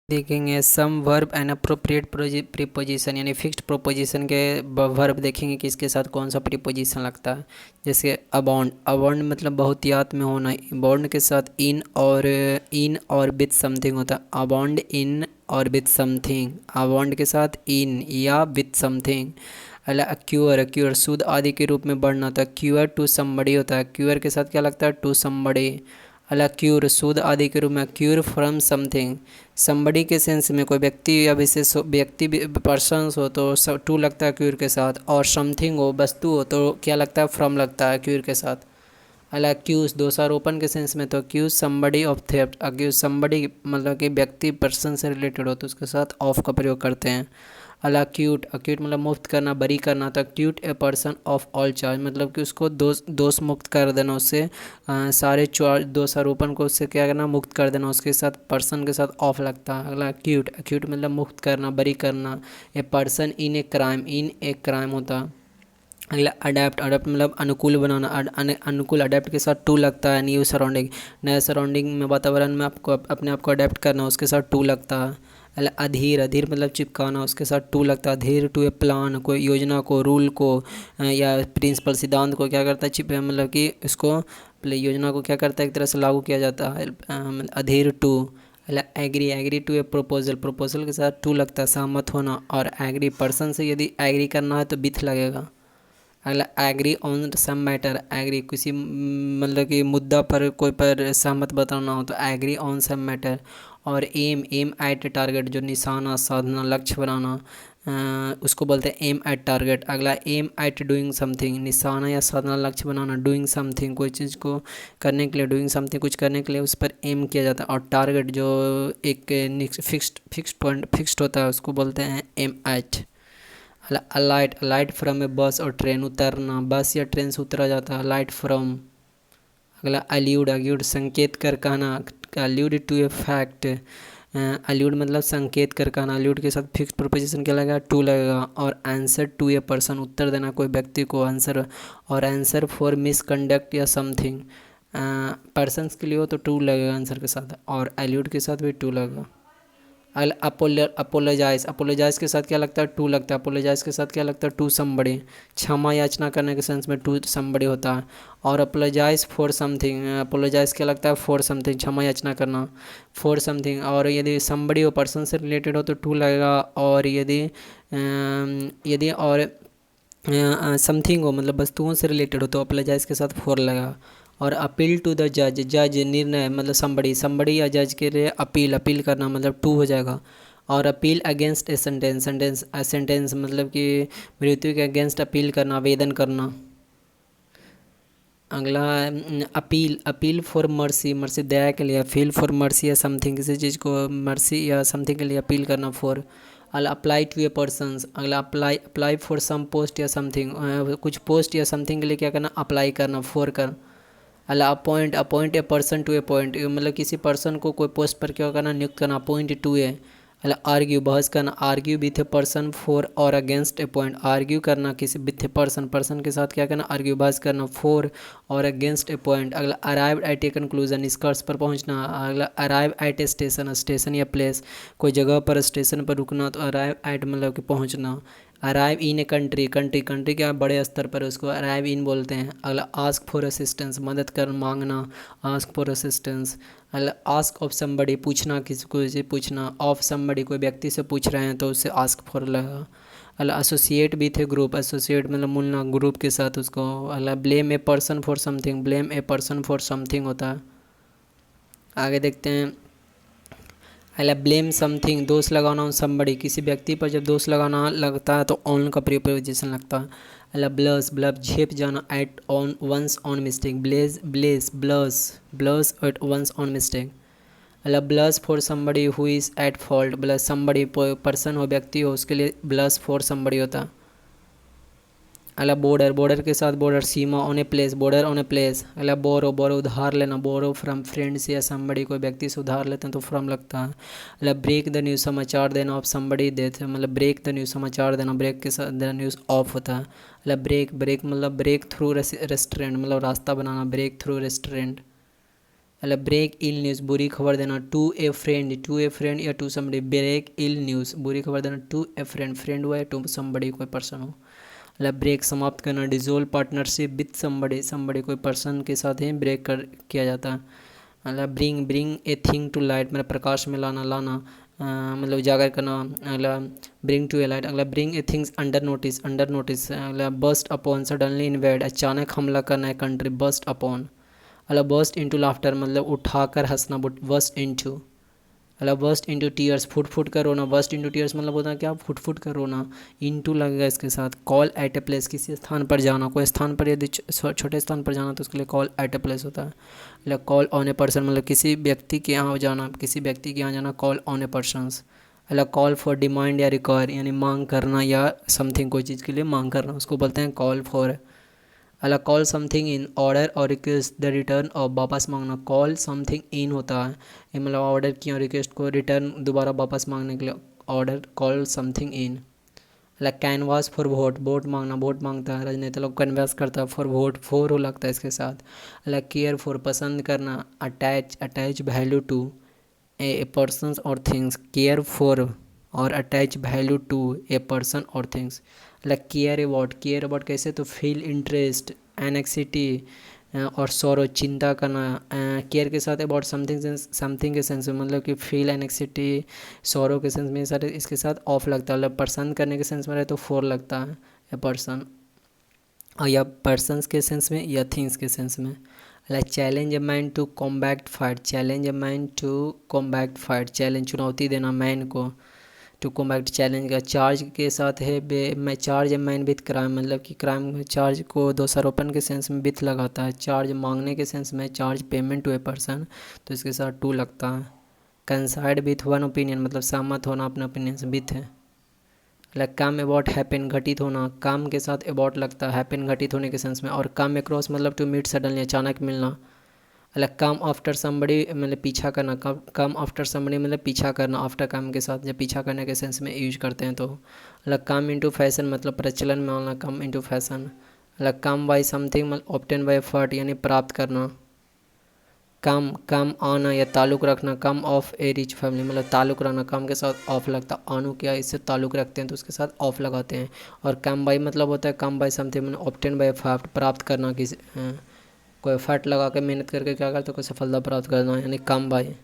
देखेंगे सम verb and appropriate preposition यानी fixed proposition के वर्ब देखेंगे कि इसके साथ कौन सा प्रीपोजिशन लगता है। जैसे अबाउंड, अबाउंड मतलब बहुतियात में होना। अबाउंड के साथ इन और विथ समथिंग होता है। अबाउंड इन और विथ समथिंग, अबाउंड के साथ इन या विथ समथिंग। अला अक्यूअर, अक्यूअर शुद्ध आदि के रूप में बढ़ना होता है। क्यूअर टू समबडी होता है। क्यूअर के साथ क्या लगता है? To somebody. अला क्यूर शुद्ध आदि के रूप में क्यूर फ्रॉम समथिंग। समबडी के सेंस में कोई व्यक्ति या विशेष व्यक्ति पर्सन्स हो तो टू लगता है क्यूर के साथ, और समथिंग हो वस्तु हो तो क्या लगता है? फ्रॉम लगता है क्यूर के साथ। अला अक्यूज दोषारोपण के सेंस में तो accuse somebody of theft. Accuse somebody मतलब कि व्यक्ति पर्सन से रिलेटेड हो तो उसके साथ ऑफ का प्रयोग करते हैं। अला अक्यूट, अक्यूट मतलब मुक्त करना, बरी करना। तो acute a person of all charge मतलब कि उसको दोष मुक्त कर देना, उससे सारे दोषारोपण को उससे क्या करना? मुक्त कर देना। उसके साथ पर्सन के साथ ऑफ लगता है। अगला अक्यूट, अक्यूट मतलब मुक्त करना, बरी करना। A person in a crime, in a crime होता है। अगला अडेप्ट, अडेप्ट मतलब अनुकूल बनाना। अनुकूल अडेप्ट के साथ टू लगता है। न्यू सराउंडिंग, नए सराउंडिंग में वातावरण में आपको अपने आप को अडेप्ट करना, उसके साथ टू लगता है। अगला अधीर, अधीर मतलब चिपकाना, उसके साथ टू लगता है। अधीर टू ए प्लान, कोई योजना को, रूल को या प्रिंसिपल सिद्धांत को क्या करता है? चिप मतलब कि इसको योजना को क्या करता है? एक तरह से लागू किया जाता है। Adhere to. अगला agree, agree to a proposal, proposal के साथ टू लगता है, सहमत होना। और एग्री पर्सन से यदि एग्री करना है तो विथ लगेगा। अगला agree on some matter, agree किसी मतलब कि मुद्दा पर कोई पर सहमत बताना हो तो एग्री ऑन सम मैटर। और एम, एम एट टारगेट जो निशाना, साधना, लक्ष्य बनाना, उसको बोलते हैं एम एट टारगेट। अगला एम एट डूइंग समथिंग, निशाना या साधना, लक्ष्य बनाना। डूइंग समथिंग कोई चीज़ को करने के लिए, डूइंग समथिंग कुछ करने के लिए उस पर एम किया जाता है। और टारगेट जो एक फिक्स्ड पॉइंट फिक्स्ड होता है उसको बोलते हैं M eight. Alight, alight from a bus और ट्रेन, उतरना, बस या ट्रेन से उतरा जाता है। Alight from. अगला अल्यूड, अल्यूड संकेत कर कहना, allude to a fact. Allude मतलब संकेत कर कहना। अल्यूड के साथ फिक्स प्रोपोजिशन क्या लगेगा? टू लगेगा। और आंसर टू ए पर्सन, उत्तर देना कोई व्यक्ति को, आंसर। और आंसर फॉर मिसकंडक्ट या समथिंग, पर्सनस के लिए हो तो टू लगेगा आंसर के साथ, और अल्यूड के साथ भी टू लगेगा। अपोलोजाइज, अपोलोजाइज के साथ क्या लगता है? टू लगता है। अपोलोजाइज के साथ क्या लगता है? To somebody. क्षमा याचना करने के सेंस में टू समबड़ी होता है। और अपोलोजाइज फॉर समथिंग, अपोलोजाइज क्या लगता है? फॉर समथिंग, क्षमा याचना करना, फॉर समथिंग। और यदि समबड़ी हो, पर्सन से रिलेटेड हो तो टू लगेगा। और यदि और समथिंग हो मतलब वस्तुओं से रिलेटेड हो तो अपोलोजाइज के साथ फोर लगेगा। और अपील टू द जज, जज निर्णय मतलब समबड़ी, समबड़ी या जज के लिए अपील, अपील करना मतलब टू हो जाएगा। और appeal against a sentence, sentence मतलब कि मृत्यु के अगेंस्ट अपील करना, आवेदन करना। अगला appeal, appeal for mercy, mercy दया के लिए। अपील फॉर मर्सी या समथिंग, किसी चीज़ को मर्सी या समथिंग के लिए अपील करना, फॉर। अगला अप्लाई टू ए पर्सन, अगला apply, apply for some post या समथिंग, कुछ पोस्ट या समथिंग के लिए क्या करना? अप्लाई करना, फॉर कर। अला appoint, appoint a person to a point मतलब किसी पर्सन को कोई पोस्ट पर क्या करना? नियुक्त करना, अपॉइंट टू ए। अला आर्ग्यू, बहस करना, argue with a person for और अगेंस्ट ए पॉइंट, आर्ग्यू करना किसी विथ ए पर्सन, पर्सन के साथ क्या करना? आर्ग्यू, बहस करना, फॉर और अगेंस्ट ए पॉइंट। अगला अराइव एट ए कंक्लूजन, निष्कर्ष पर पहुंचना। अगला arrive at A station, station या प्लेस, कोई जगह पर स्टेशन पर रुकना तो अराइव एट मतलब कि पहुंचना। Arrive in a country, country, country क्या बड़े स्तर पर उसको अराइव इन बोलते हैं। अगला आस्क फॉर असिस्टेंस, मदद कर, मांगना, आस्क फॉर असिस्टेंस। अगला आस्क ऑफ समबडी, पूछना, किसी को से पूछना। ऑफ समबडी कोई व्यक्ति से पूछ रहे हैं तो उससे आस्क फॉर लगा। अगला associate with A group, associate मतलब मिलना ग्रुप के साथ उसको। अगला blame a person for something, blame a person for something होता है। आगे देखते हैं। अगला ब्लेम समथिंग, दोष लगाना ऑन समबडी, किसी व्यक्ति पर जब दोष लगाना लगता है तो ऑन का प्रीपोजिशन लगता है। अगला ब्लस, ब्लब झेप जाना, at on once on mistake, blaze, bless, blush, blush at once on mistake. अगला blush for somebody who is at fault, blush somebody person हो, व्यक्ति हो, उसके लिए ब्लस फॉर समबडी होता है। अगला बॉर्डर, बॉर्डर के साथ border, Seema, on a place, border on a place. अगला बोरो, बोरो उधार लेना, बोरो फ्रॉम फ्रेंड्स या समबडी, कोई व्यक्ति से उधार लेते हैं तो फ्रॉम लगता है। अगला ब्रेक द न्यूज़, समाचार देना, ऑफ समबडी देते हैं मतलब ब्रेक द न्यूज़, समाचार देना, ब्रेक के साथ द न्यूज़ ऑफ होता है। अगला ब्रेक, ब्रेक मतलब ब्रेक थ्रू रेस्टोरेंट मतलब रास्ता बनाना, ब्रेक थ्रू रेस्टोरेंट। मतलब ब्रेक इल न्यूज़ बुरी खबर देना, टू ए फ्रेंड या to somebody, break ill news बुरी खबर देना टू ए फ्रेंड, फ्रेंड हुआ या टू समबडी कोई पर्सन हो। मतलब ब्रेक समाप्त करना, dissolve partnership with somebody, somebody कोई पर्सन के साथ ही ब्रेक कर किया जाता है। मतलब bring a thing to light मतलब प्रकाश में लाना, मतलब उजागर करना, मतलब ब्रिंग टू ए लाइट। अगला bring a things under notice, मतलब बस्ट अपॉन सडनली इन्वेड अचानक हमला करना है कंट्री, बस्ट अपॉन। मतलब बस्ट इंटू लाफ्टर मतलब उठाकर हंसना, बस्ट इंटू। मतलब बस्ट इंटू टीयर्स फुट फुट कर रोना, बस्ट इंटू टीयर्स मतलब होता है क्या, फुट फुट कर रोना, इंटू लगेगा इसके साथ। कॉल एट ए प्लेस किसी स्थान पर जाना, कोई स्थान पर यदि छोटे स्थान पर जाना तो उसके लिए कॉल एट ए प्लेस होता है। मतलब कॉल ऑन ए पर्सन मतलब किसी व्यक्ति के यहाँ जाना, किसी व्यक्ति के यहाँ जाना, कॉल ऑन ए पर्सन्स। मतलब कॉल फॉर डिमांड या रिक्वायर यानी मांग करना या समथिंग कोई चीज़ के लिए मांग करना, उसको बोलते हैं कॉल फॉर। अला कॉल समथिंग इन ऑर्डर और रिक्वेस्ट द रिटर्न और वापस मांगना, कॉल समथिंग इन होता है ये मतलब ऑर्डर किया रिक्वेस्ट को रिटर्न दोबारा वापस मांगने के लिए ऑर्डर, कॉल समथिंग इन। अला कैनवास फॉर वोट, वोट मांगना, वोट मांगता है राजनेता लोग कैनवास करता है, फॉर वोट फोर हो लगता है इसके साथ। अला केयर फॉर पसंद करना, attach value to a person और थिंग्स, केयर फॉर और attach value to a person और थिंग्स। लाइक केयर अबाउट कैसे तो फील इंटरेस्ट, एनेक्सिटी और सौरो चिंता करना। केयर के साथ अबाउट समथिंग के सेंस में मतलब कि फील एनेक्सिटी सौरो के सेंस में सारे इसके साथ ऑफ लगता है। मतलब पसंद करने के सेंस में रहे तो फोर लगता है ए पर्सन, और या पर्सन्स के सेंस में या थिंग्स के सेंस में। Like challenge a man to combat fight, challenge a man to combat fight, challenge चुनौती देना मैन को, टू कॉम्बैक्ट चैलेंज का। चार्ज के साथ है मैं charge a man with crime मतलब कि क्राइम चार्ज को दोषारोपण के सेंस में विथ लगाता है। चार्ज मांगने के सेंस में, charge payment to a person तो इसके साथ टू लगता है। कंसाइड विथ वन ओपिनियन मतलब सहमत होना अपने ओपिनियन से, विथ है। लाइक कम अबाउट हैपन घटित होना, काम के साथ अबाउट लगता है हैपन घटित होने के सेंस में। और कम अक्रॉस मतलब टू मीट सडनली अचानक मिलना। लाइक कम आफ्टर समबडी मतलब पीछा करना, कम आफ्टर समबडी मतलब पीछा करना, आफ्टर कम के साथ जब पीछा करने के सेंस में यूज करते हैं तो। लाइक कम इनटू फैशन मतलब प्रचलन में आना, come into fashion. Like come by something मतलब ऑब्टेन बाय एफर्ट यानी प्राप्त करना। कम आना या ताल्लुक़ रखना, कम ऑफ ए रिच फैमिली मतलब ताल्लुक़ रखना, कम के साथ ऑफ लगता, आनु क्या इससे ताल्लुक़ रखते हैं तो उसके साथ ऑफ लगाते हैं। और कम बाई मतलब होता है कम बाई समथिंग मतलब ऑब्टेन बाई एफर्ट प्राप्त करना, किसी कोई एफर्ट लगा के मेहनत करके क्या करते कोई सफलता प्राप्त करना यानी कम बाई।